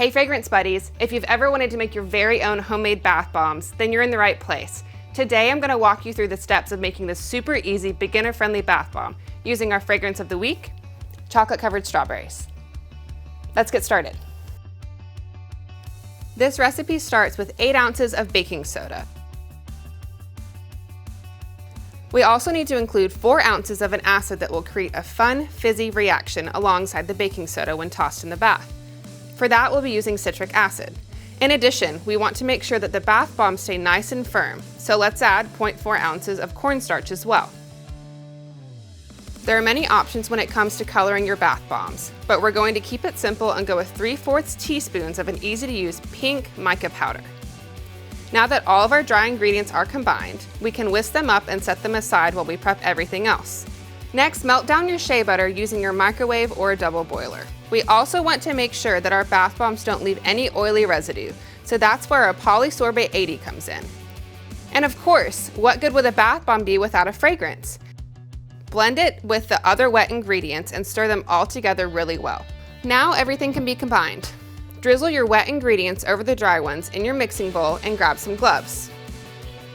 Hey fragrance buddies, if you've ever wanted to make your very own homemade bath bombs, then you're in the right place. Today I'm going to walk you through the steps of making this super easy, beginner-friendly bath bomb using our fragrance of the week, chocolate-covered strawberries. Let's get started. This recipe starts with 8 ounces of baking soda. We also need to include 4 ounces of an acid that will create a fun, fizzy reaction alongside the baking soda when tossed in the bath. For that, we'll be using citric acid. In addition, we want to make sure that the bath bombs stay nice and firm, so let's add 0.4 ounces of cornstarch as well. There are many options when it comes to coloring your bath bombs, but we're going to keep it simple and go with 3/4 teaspoons of an easy-to-use pink mica powder. Now that all of our dry ingredients are combined, we can whisk them up and set them aside while we prep everything else. Next, melt down your shea butter using your microwave or a double boiler. We also want to make sure that our bath bombs don't leave any oily residue, so that's where our polysorbate 80 comes in. And of course, what good would a bath bomb be without a fragrance? Blend it with the other wet ingredients and stir them all together really well. Now everything can be combined. Drizzle your wet ingredients over the dry ones in your mixing bowl and grab some gloves.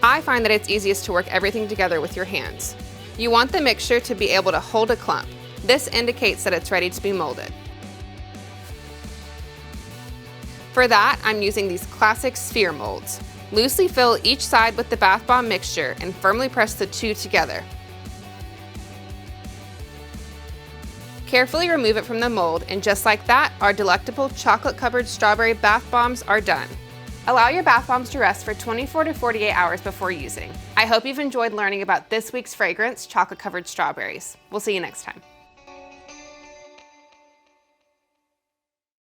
I find that it's easiest to work everything together with your hands. You want the mixture to be able to hold a clump. This indicates that it's ready to be molded. For that, I'm using these classic sphere molds. Loosely fill each side with the bath bomb mixture and firmly press the two together. Carefully remove it from the mold, and just like that, our delectable chocolate-covered strawberry bath bombs are done. Allow your bath bombs to rest for 24 to 48 hours before using. I hope you've enjoyed learning about this week's fragrance, chocolate-covered strawberries. We'll see you next time.